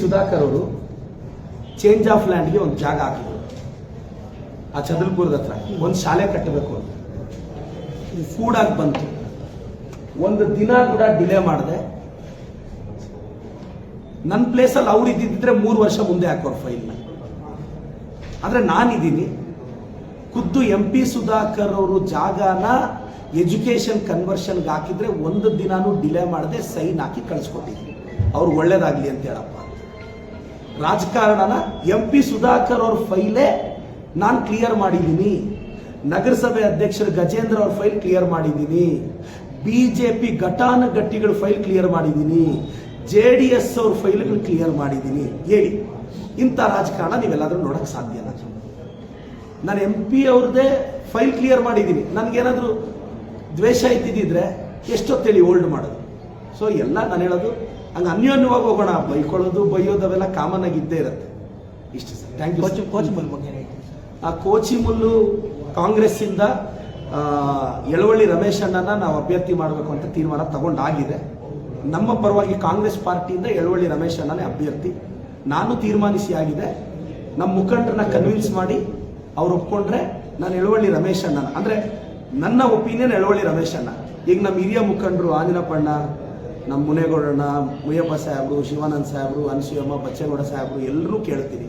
ಸುಧಾಕರ್ ಅವರು change of ಲ್ಯಾಂಡ್ಗೆ ಒಂದು ಜಾಗ ಹಾಕಿದ್ರು. ಆ ಚಂದ್ರಪುರದ ಹತ್ರ ಒಂದು ಶಾಲೆ ಕಟ್ಟಬೇಕು ಅಂತ ಕೂಡಾಗಿ ಬಂತು. ಒಂದು ದಿನ ಕೂಡ ಡಿಲೇ ಮಾಡಿದೆ. ನನ್ನ ಪ್ಲೇಸಲ್ಲಿ ಅವ್ರು ಇದ್ದಿದ್ರೆ 3 ವರ್ಷ ಮುಂದೆ ಹಾಕೋರು ಫೈಲ್ನ. ಆದರೆ ನಾನಿದ್ದೀನಿ. ಖುದ್ದು MP ಸುಧಾಕರ್ ಅವರು ಜಾಗನ ಎಜುಕೇಶನ್ ಕನ್ವರ್ಷನ್ಗೆ ಹಾಕಿದ್ರೆ ಒಂದು ದಿನಾನು ಡಿಲೇ ಮಾಡದೆ ಸೈನ್ ಹಾಕಿ ಕಳಿಸ್ಕೊಟ್ಟಿದ್ದೀನಿ. ಅವ್ರು ಒಳ್ಳೇದಾಗ್ಲಿ ಅಂತ ಹೇಳಪ್ಪ. ರಾಜಕಾರಣನ MP ಸುಧಾಕರ್ ಅವ್ರ ಫೈಲೇ ನಾನು ಕ್ಲಿಯರ್ ಮಾಡಿದ್ದೀನಿ. ನಗರಸಭೆ ಅಧ್ಯಕ್ಷರು ಗಜೇಂದ್ರ ಅವ್ರ ಫೈಲ್ ಕ್ಲಿಯರ್ ಮಾಡಿದ್ದೀನಿ. BJP ಘಟಾನುಘಟಿಗಳ ಫೈಲ್ ಕ್ಲಿಯರ್ ಮಾಡಿದ್ದೀನಿ. JDS ಅವ್ರ ಫೈಲ್ಗಳು ಕ್ಲಿಯರ್ ಮಾಡಿದ್ದೀನಿ. ಹೇಳಿ, ಇಂಥ ರಾಜಕಾರಣ ನೀವೆಲ್ಲಾದ್ರೂ ನೋಡಕ್ ಸಾಧ್ಯನಾ? ನಾನು MP ಅವ್ರದ್ದೇ ಫೈಲ್ ಕ್ಲಿಯರ್ ಮಾಡಿದ್ದೀನಿ. ನನಗೇನಾದ್ರೂ ದ್ವೇಷ ಇದ್ದಿದ್ರೆ ಎಷ್ಟೊತ್ತೇಳಿ ಹೋಲ್ಡ್ ಮಾಡೋದು. ಸೊ ಎಲ್ಲ ನಾನು ಹೇಳೋದು ಹಂಗೆ ಅನ್ಯೋನ್ಯವಾಗಿ ಹೋಗೋಣ. ಬೈಕೊಳ್ಳೋದು ಬೈಯೋದು ಅವೆಲ್ಲ ಕಾಮನ್ ಆಗಿ ಇದ್ದೇ ಇರುತ್ತೆ. ಇಷ್ಟು ಸರ್. Thank you. ಕೋಚಿಮುಲ್ ಬಗ್ಗೆ ಆ ಕೋಚಿಮುಲ್ಲು ಕಾಂಗ್ರೆಸ್ ಇಂದ ಯಳವಳ್ಳಿ ರಮೇಶ್ ಅಣ್ಣನ ನಾವು ಅಭ್ಯರ್ಥಿ ಮಾಡಬೇಕು ಅಂತ ತೀರ್ಮಾನ ತಗೊಂಡಾಗಿದೆ. ನಮ್ಮ ಪರವಾಗಿ ಕಾಂಗ್ರೆಸ್ ಪಾರ್ಟಿಯಿಂದ ಯಳವಳ್ಳಿ ರಮೇಶ್ ಅಣ್ಣನೇ ಅಭ್ಯರ್ಥಿ. ನಾನು ತೀರ್ಮಾನಿಸಿ ಆಗಿದೆ. ನಮ್ಮ ಮುಖಂಡರನ್ನ ಕನ್ವಿನ್ಸ್ ಮಾಡಿ ಅವ್ರು ಒಪ್ಕೊಂಡ್ರೆ ನಾನು ಯಳವಳ್ಳಿ ರಮೇಶ್ ಅಣ್ಣನ, ಅಂದ್ರೆ ನನ್ನ ಒಪಿನಿಯನ್ ಯಳವಳ್ಳಿ ರಮೇಶ್ ಅಣ್ಣ. ಈಗ ನಮ್ಮ ಹಿರಿಯ ಮುಖಂಡರು ಆಂಜನಪ್ಪಣ್ಣ, ನಮ್ಮ ಮುನೇಗೌಡಣ್ಣ, ಮುಯ್ಯಪ್ಪ ಸಾಹೇಬರು, ಶಿವಾನಂದ್ ಸಾಹೇಬರು, ಅನಸೂಯಮ್ಮ, ಬಚ್ಚೇಗೌಡ ಸಾಹೇಬರು ಎಲ್ಲರೂ ಕೇಳ್ತೀವಿ.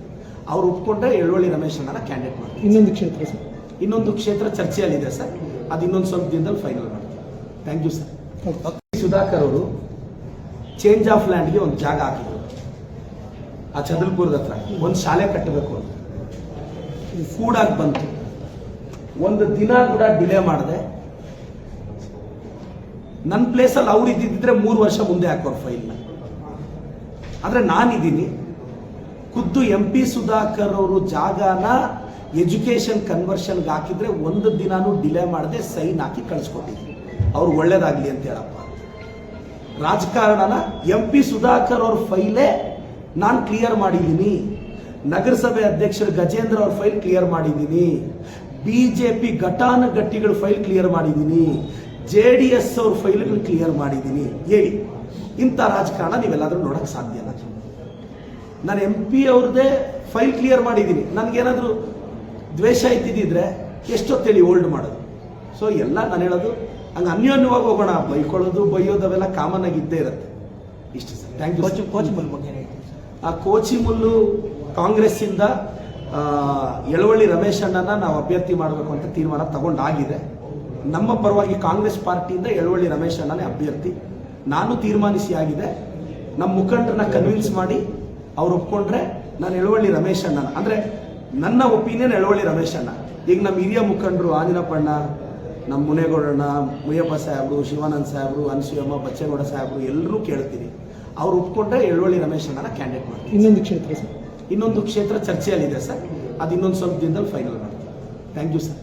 ಅವ್ರು ಒಪ್ಕೊಂಡ್ರೆ ಯಳವಳ್ಳಿ ರಮೇಶ್ ಅಣ್ಣನ ಕ್ಯಾಂಡಿಡೇಟ್ ಮಾಡ್ತೀವಿ. ಇನ್ನೊಂದು ಕ್ಷೇತ್ರ ಸರ್, ಇನ್ನೊಂದು ಕ್ಷೇತ್ರ ಚರ್ಚೆಯಲ್ಲಿದೆ ಸರ್. ಅದು ಇನ್ನೊಂದು ಸ್ವಲ್ಪ ದಿನದಲ್ಲಿ ಫೈನಲ್ ಮಾಡ್ತೀವಿ. Thank you sir. ಸುಧಾಕರ್ ಅವರು ಚೇಂಜ್ ಆಫ್ ಲ್ಯಾಂಡ್ಗೆ ಒಂದು ಜಾಗ ಹಾಕಿದ್ರು. ಆ ಚಂದ್ರಪುರದ ಹತ್ರ ಒಂದು ಶಾಲೆ ಕಟ್ಟಬೇಕು ಅಂತ ಕೂಡಾಗಿ ಬಂತು. ಒಂದು ದಿನ ಕೂಡ ಡಿಲೇ ಮಾಡಿದೆ. ನನ್ನ ಪ್ಲೇಸಲ್ಲಿ ಅವ್ರು ಇದ್ದಿದ್ರೆ 3 ವರ್ಷ ಮುಂದೆ ಹಾಕೋರು ಫೈಲ್ನ. ಆದರೆ ನಾನಿದ್ದೀನಿ. ಖುದ್ದು MP ಸುಧಾಕರ್ ಅವರು ಜಾಗನ ಎಜುಕೇಶನ್ ಕನ್ವರ್ಷನ್ಗೆ ಹಾಕಿದ್ರೆ ಒಂದು ದಿನಾನು ಡಿಲೇ ಮಾಡದೆ ಸೈನ್ ಹಾಕಿ ಕಳಿಸ್ಕೊಟ್ಟಿದ್ದೀನಿ. ಅವ್ರು ಒಳ್ಳೇದಾಗ್ಲಿ ಅಂತ ಹೇಳಪ್ಪ. ರಾಜಕಾರಣನ MP ಸುಧಾಕರ್ ಅವ್ರ ಫೈಲೇ ನಾನು ಕ್ಲಿಯರ್ ಮಾಡಿದ್ದೀನಿ. ನಗರಸಭೆ ಅಧ್ಯಕ್ಷರು ಗಜೇಂದ್ರ ಅವ್ರ ಫೈಲ್ ಕ್ಲಿಯರ್ ಮಾಡಿದ್ದೀನಿ. BJP ಘಟಾನುಘಟಿಗಳ ಫೈಲ್ ಕ್ಲಿಯರ್ ಮಾಡಿದ್ದೀನಿ. JDS ಅವ್ರ ಫೈಲ್ಗಳು ಕ್ಲಿಯರ್ ಮಾಡಿದ್ದೀನಿ. ಹೇಳಿ, ಇಂಥ ರಾಜಕಾರಣ ನೀವೆಲ್ಲಾದ್ರೂ ನೋಡಕ್ ಸಾಧ್ಯನಾ? ನಾನು MP ಅವ್ರದ್ದೇ ಫೈಲ್ ಕ್ಲಿಯರ್ ಮಾಡಿದ್ದೀನಿ. ನನಗೇನಾದ್ರೂ ದ್ವೇಷ ಇದ್ದಿದ್ರೆ ಎಷ್ಟೊತ್ತೇಳಿ ಹೋಲ್ಡ್ ಮಾಡೋದು. ಸೊ ಎಲ್ಲ ನಾನು ಹೇಳೋದು ಹಂಗೆ ಅನ್ಯೋನ್ಯವಾಗಿ ಹೋಗೋಣ. ಬೈಕೊಳ್ಳೋದು ಬೈಯೋದು ಅವೆಲ್ಲ ಕಾಮನ್ ಆಗಿ ಇದ್ದೇ ಇರುತ್ತೆ. ಇಷ್ಟು ಸರ್. Thank you. ಕೋಚಿಮುಲ್ ಬಗ್ಗೆ ಆ ಕೋಚಿಮುಲ್ಲು ಕಾಂಗ್ರೆಸ್ ಇಂದ ಯಳವಳ್ಳಿ ರಮೇಶ್ ಅಣ್ಣನ ನಾವು ಅಭ್ಯರ್ಥಿ ಮಾಡಬೇಕು ಅಂತ ತೀರ್ಮಾನ ತಗೊಂಡಾಗಿದೆ. ನಮ್ಮ ಪರವಾಗಿ ಕಾಂಗ್ರೆಸ್ ಪಾರ್ಟಿಯಿಂದ ಯಳವಳ್ಳಿ ರಮೇಶ್ ಅಣ್ಣನೇ ಅಭ್ಯರ್ಥಿ. ನಾನು ತೀರ್ಮಾನಿಸಿ ಆಗಿದೆ. ನಮ್ಮ ಮುಖಂಡರನ್ನ ಕನ್ವಿನ್ಸ್ ಮಾಡಿ ಅವ್ರು ಒಪ್ಕೊಂಡ್ರೆ ನಾನು ಯಳವಳ್ಳಿ ರಮೇಶ್ ಅಣ್ಣನ, ಅಂದ್ರೆ ನನ್ನ ಒಪಿನಿಯನ್ ಯಳವಳ್ಳಿ ರಮೇಶ್ ಅಣ್ಣ. ಈಗ ನಮ್ಮ ಹಿರಿಯ ಮುಖಂಡರು ಆಂಜನಪ್ಪಣ್ಣ, ನಮ್ಮ ಮುನೇಗೌಡಣ್ಣ, ಮುಯ್ಯಪ್ಪ ಸಾಹೇಬರು, ಶಿವಾನಂದ್ ಸಾಹೇಬರು, ಅನಸೂಯಮ್ಮ, ಬಚ್ಚೇಗೌಡ ಸಾಹೇಬರು ಎಲ್ಲರೂ ಕೇಳ್ತೀವಿ. ಅವ್ರು ಒಪ್ಕೊಂಡ್ರೆ ಯಳವಳ್ಳಿ ರಮೇಶ್ ಅಣ್ಣನ ಕ್ಯಾಂಡಿಡೇಟ್ ಮಾಡ್ತೀವಿ. ಇನ್ನೊಂದು ಕ್ಷೇತ್ರ ಸರ್, ಇನ್ನೊಂದು ಕ್ಷೇತ್ರ ಚರ್ಚೆಯಲ್ಲಿದೆ ಸರ್. ಅದು ಇನ್ನೊಂದು ಸ್ವಲ್ಪ ದಿನದಲ್ಲಿ ಫೈನಲ್ ಮಾಡ್ತೀವಿ. Thank you sir.